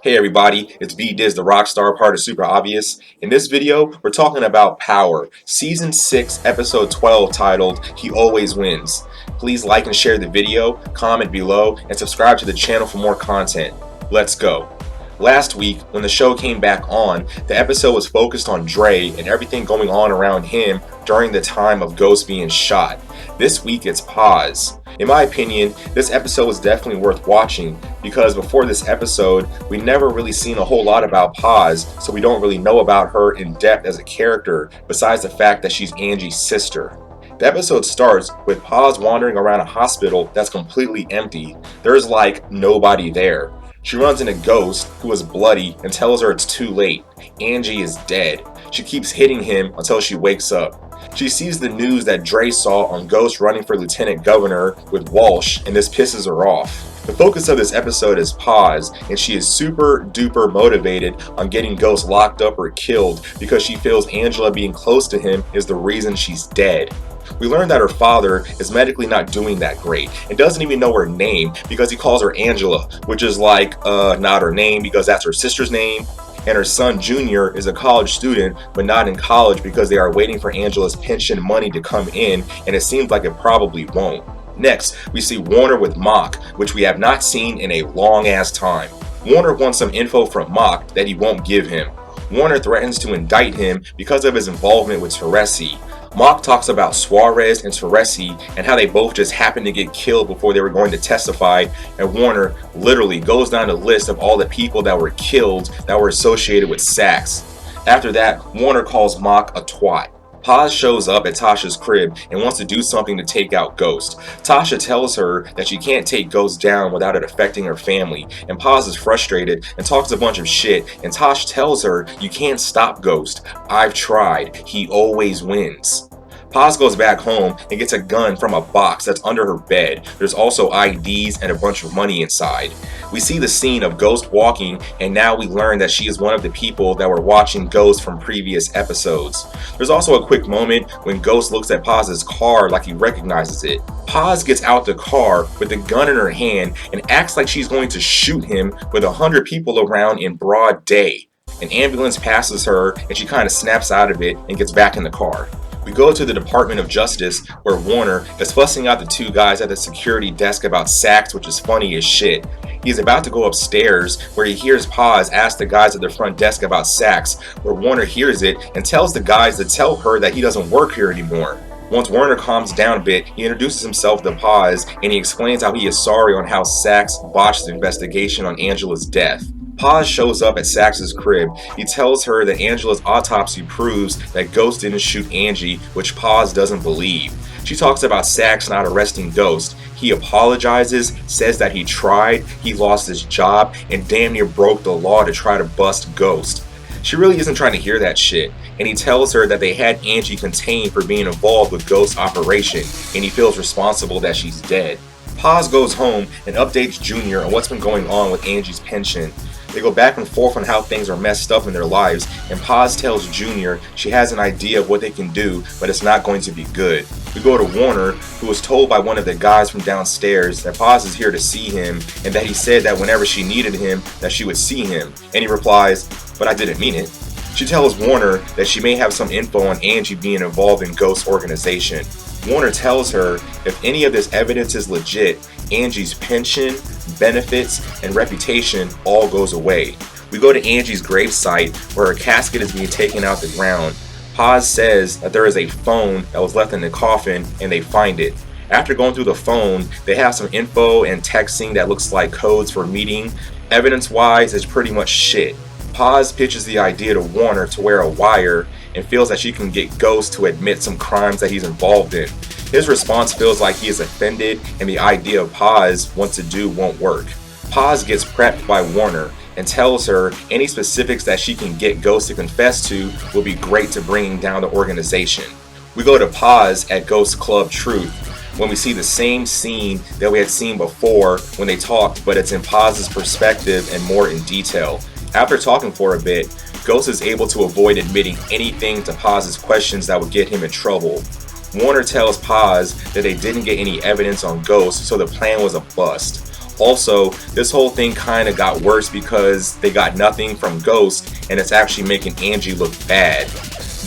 Hey everybody, it's the Rockstar, part of SuperObvious. In this video, we're talking about Power, Season 6, Episode 12, titled, He Always Wins. Please like and share the video, comment below, and subscribe to the channel for more content. Let's go. Last week, when the show came back on, the episode was focused on Dre and everything going on around him during the time of Ghost being shot. This week it's Paz. In my opinion, this episode was definitely worth watching because before this episode, we never really seen a whole lot about Paz, so we don't really know about her in depth as a character, besides the fact that she's Angie's sister. The episode starts with Paz wandering around a hospital that's completely empty. There's like nobody there. She runs into Ghost, who is bloody, and tells her it's too late. Angie is dead. She keeps hitting him until she wakes up. She sees the news that Dre saw on Ghost running for lieutenant governor with Walsh, and this pisses her off. The focus of this episode is Paz, and she is super duper motivated on getting Ghost locked up or killed because she feels Angela being close to him is the reason she's dead. We learn that her father is medically not doing that great and doesn't even know her name because he calls her Angela, which is like, not her name because that's her sister's name. And her son Junior is a college student but not in college because they are waiting for Angela's pension money to come in, and it seems like it probably won't. Next, we see Warner with Mock, which we have not seen in a long ass time. Warner wants some info from Mock that he won't give him. Warner threatens to indict him because of his involvement with Teresi. Mock talks about Suarez and Teresi and how they both just happened to get killed before they were going to testify, and Warner literally goes down the list of all the people that were killed that were associated with Saxe. After that, Warner calls Mock a twat. Paz shows up at Tasha's crib and wants to do something to take out Ghost. Tasha tells her that she can't take Ghost down without it affecting her family, and Paz is frustrated and talks a bunch of shit, and Tasha tells her, "You can't stop Ghost. I've tried. He always wins." Paz goes back home and gets a gun from a box that's under her bed. There's also IDs and a bunch of money inside. We see the scene of Ghost walking, and now we learn that she is one of the people that were watching Ghost from previous episodes. There's also a quick moment when Ghost looks at Paz's car like he recognizes it. Paz gets out the car with the gun in her hand and acts like she's going to shoot him with 100 people around in broad day. An ambulance passes her and she kind of snaps out of it and gets back in the car. We go to the Department of Justice where Warner is fussing out the two guys at the security desk about Saxe, which is funny as shit. He's about to go upstairs where he hears Paz ask the guys at the front desk about Saxe, where Warner hears it and tells the guys to tell her that he doesn't work here anymore. Once Warner calms down a bit, he introduces himself to Paz and he explains how he is sorry on how Saxe botched the investigation on Angela's death. Paz shows up at Saxe's crib. He tells her that Angela's autopsy proves that Ghost didn't shoot Angie, which Paz doesn't believe. She talks about Saxe not arresting Ghost. He apologizes, says that he tried, he lost his job, and damn near broke the law to try to bust Ghost. She really isn't trying to hear that shit, and he tells her that they had Angie contained for being involved with Ghost's operation, and he feels responsible that she's dead. Paz goes home and updates Junior on what's been going on with Angie's pension. They go back and forth on how things are messed up in their lives, and Paz tells Junior she has an idea of what they can do, but it's not going to be good. We go to Warner, who was told by one of the guys from downstairs that Paz is here to see him, and that he said that whenever she needed him, that she would see him. And he replies, "But I didn't mean it." She tells Warner that she may have some info on Angie being involved in Ghost's organization. Warner tells her if any of this evidence is legit, Angie's pension, benefits, and reputation all goes away. We go to Angie's gravesite where her casket is being taken out the ground. Paz says that there is a phone that was left in the coffin and they find it. After going through the phone, they have some info and texting that looks like codes for a meeting. Evidence-wise, it's pretty much shit. Paz pitches the idea to Warner to wear a wire and feels that she can get Ghost to admit some crimes that he's involved in. His response feels like he is offended and the idea of Paz wants to do won't work. Paz gets prepped by Warner and tells her any specifics that she can get Ghost to confess to will be great to bringing down the organization. We go to Paz at Ghost Club Truth when we see the same scene that we had seen before when they talked, but it's in Paz's perspective and more in detail. After talking for a bit, Ghost is able to avoid admitting anything to Paz's questions that would get him in trouble. Warner tells Paz that they didn't get any evidence on Ghost, so the plan was a bust. Also, this whole thing kind of got worse because they got nothing from Ghost, and it's actually making Angie look bad.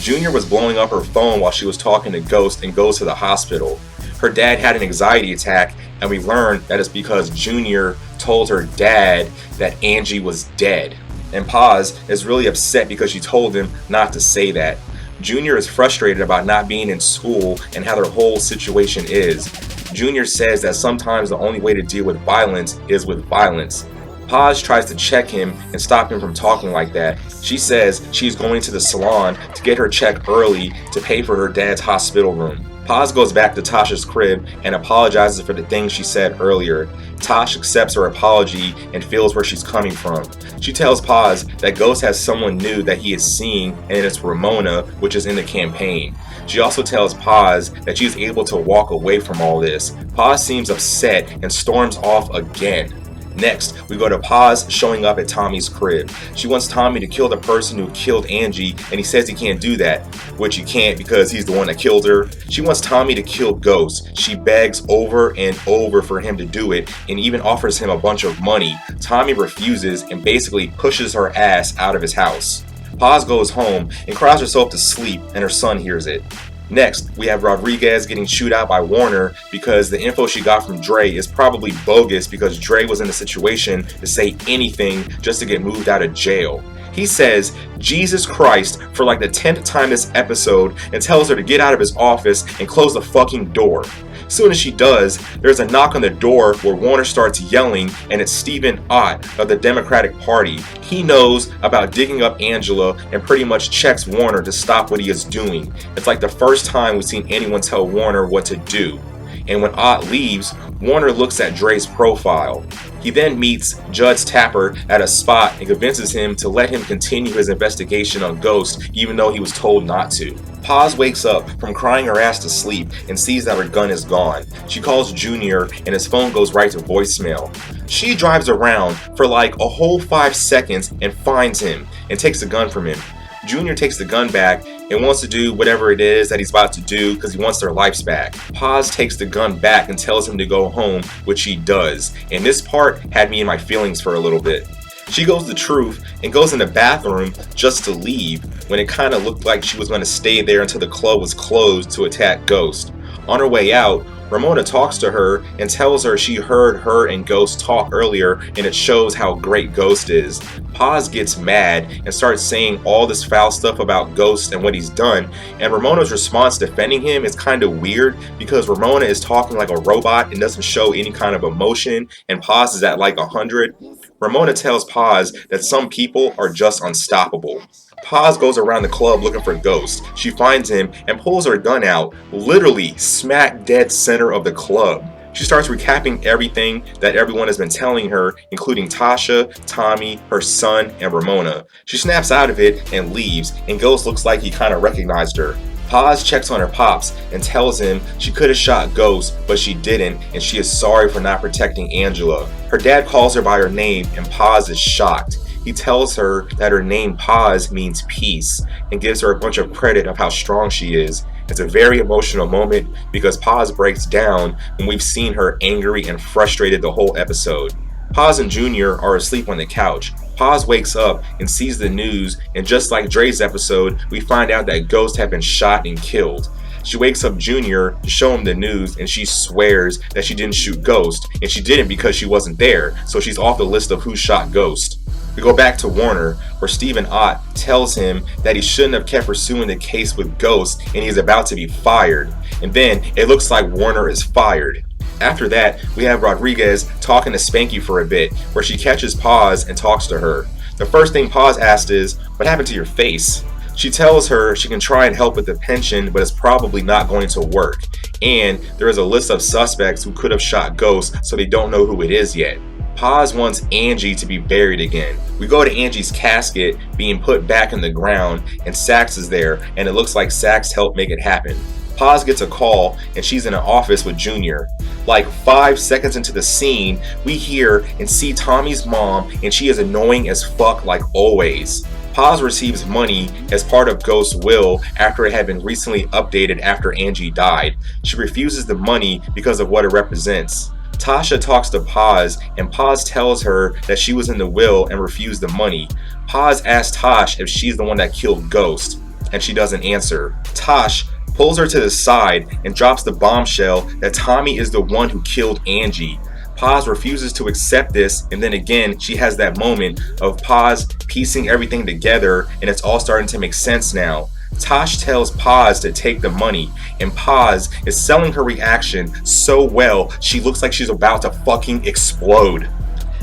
Junior was blowing up her phone while she was talking to Ghost and goes to the hospital. Her dad had an anxiety attack, and we learned that it's because Junior told her dad that Angie was dead. And Paz is really upset because she told him not to say that. Junior is frustrated about not being in school and how their whole situation is. Junior says that sometimes the only way to deal with violence is with violence. Paz tries to check him and stop him from talking like that. She says she's going to the salon to get her check early to pay for her dad's hospital room. Paz goes back to Tasha's crib and apologizes for the things she said earlier. Tosh accepts her apology and feels where she's coming from. She tells Paz that Ghost has someone new that he is seeing, and it's Ramona, which is in the campaign. She also tells Paz that she is able to walk away from all this. Paz seems upset and storms off again. Next, we go to Paz showing up at Tommy's crib. She wants Tommy to kill the person who killed Angie, and he says he can't do that, which he can't because he's the one that killed her. She wants Tommy to kill Ghost. She begs over and over for him to do it and even offers him a bunch of money. Tommy refuses and basically pushes her ass out of his house. Paz goes home and cries herself to sleep, and her son hears it. Next, we have Rodriguez getting chewed out by Warner because the info she got from Dre is probably bogus because Dre was in a situation to say anything just to get moved out of jail. He says Jesus Christ for like the 10th time this episode and tells her to get out of his office and close the fucking door. Soon as she does, there's a knock on the door where Warner starts yelling, and it's Stephen Ott of the Democratic Party. He knows about digging up Angela and pretty much checks Warner to stop what he is doing. It's like the first time we've seen anyone tell Warner what to do. And when Ott leaves, Warner looks at Dre's profile. He then meets Judge Tapper at a spot and convinces him to let him continue his investigation on Ghost even though he was told not to. Paz wakes up from crying her ass to sleep and sees that her gun is gone. She calls Junior and his phone goes right to voicemail. She drives around for like a whole 5 seconds and finds him and takes the gun from him. Junior takes the gun back and wants to do whatever it is that he's about to do because he wants their lives back. Paz takes the gun back and tells him to go home, which he does. And this part had me in my feelings for a little bit. She goes to Truth and goes in the bathroom just to leave when it kind of looked like she was going to stay there until the club was closed to attack Ghost. On her way out, Ramona talks to her and tells her she heard her and Ghost talk earlier and it shows how great Ghost is. Paz gets mad and starts saying all this foul stuff about Ghost and what he's done, and Ramona's response defending him is kind of weird because Ramona is talking like a robot and doesn't show any kind of emotion, and Paz is at like 100. Ramona tells Paz that some people are just unstoppable. Paz goes around the club looking for Ghost. She finds him and pulls her gun out, literally smack dead center of the club. She starts recapping everything that everyone has been telling her, including Tasha, Tommy, her son, and Ramona. She snaps out of it and leaves, and Ghost looks like he kind of recognized her. Paz checks on her pops and tells him she could have shot Ghost, but she didn't, and she is sorry for not protecting Angela. Her dad calls her by her name, and Paz is shocked. He tells her that her name Paz means peace and gives her a bunch of credit of how strong she is. It's a very emotional moment because Paz breaks down when we've seen her angry and frustrated the whole episode. Paz and Junior are asleep on the couch. Paz wakes up and sees the news, and just like Dre's episode, we find out that Ghost had been shot and killed. She wakes up Junior to show him the news, and she swears that she didn't shoot Ghost, and she didn't because she wasn't there, so she's off the list of who shot Ghost. We go back to Warner, where Stephen Ott tells him that he shouldn't have kept pursuing the case with Ghost and he's about to be fired. And then it looks like Warner is fired. After that, we have Rodriguez talking to Spanky for a bit, where she catches Paz and talks to her. The first thing Paz asks is, "What happened to your face?" She tells her she can try and help with the pension, but it's probably not going to work. And there is a list of suspects who could have shot Ghost, so they don't know who it is yet. Paz wants Angie to be buried again. We go to Angie's casket being put back in the ground, and Sax is there, and it looks like Sax helped make it happen. Paz gets a call, and she's in an office with Junior. Like 5 seconds into the scene, we hear and see Tommy's mom, and she is annoying as fuck like always. Paz receives money as part of Ghost's will after it had been recently updated after Angie died. She refuses the money because of what it represents. Tasha talks to Paz, and Paz tells her that she was in the will and refused the money. Paz asks Tosh if she's the one that killed Ghost, and she doesn't answer. Tosh pulls her to the side and drops the bombshell that Tommy is the one who killed Angie. Paz refuses to accept this, and then again she has that moment of Paz piecing everything together, and it's all starting to make sense now. Tosh tells Paz to take the money, and Paz is selling her reaction so well she looks like she's about to fucking explode.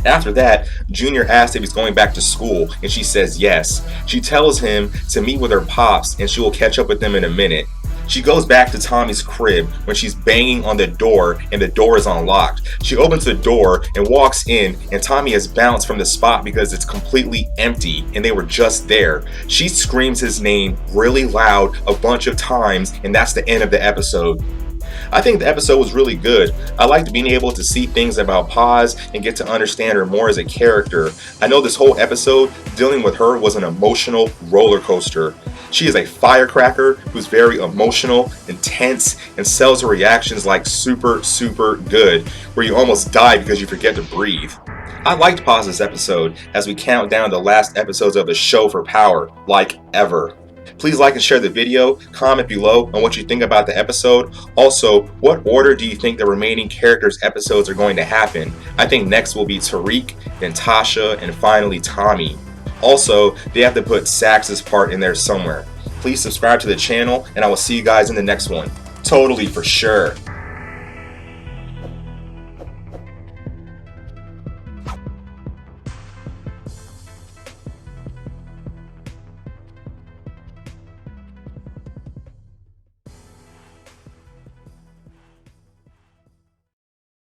After that, Junior asks if he's going back to school, and she says yes. She tells him to meet with her pops, and she will catch up with them in a minute. She goes back to Tommy's crib when she's banging on the door and the door is unlocked. She opens the door and walks in, and Tommy has bounced from the spot because it's completely empty and they were just there. She screams his name really loud a bunch of times, and that's the end of the episode. I think the episode was really good. I liked being able to see things about Paz and get to understand her more as a character. I know this whole episode, dealing with her was an emotional roller coaster. She is a firecracker who's very emotional, intense, and sells her reactions like super good, where you almost die because you forget to breathe. I liked Paz this episode as we count down the last episodes of the show for power, like ever. Please like and share the video, comment below on what you think about the episode. Also, what order do you think the remaining characters' episodes are going to happen? I think next will be Tariq, then Tasha, and finally Tommy. Also, they have to put Sax's part in there somewhere. Please subscribe to the channel, and I will see you guys in the next one. Totally, for sure.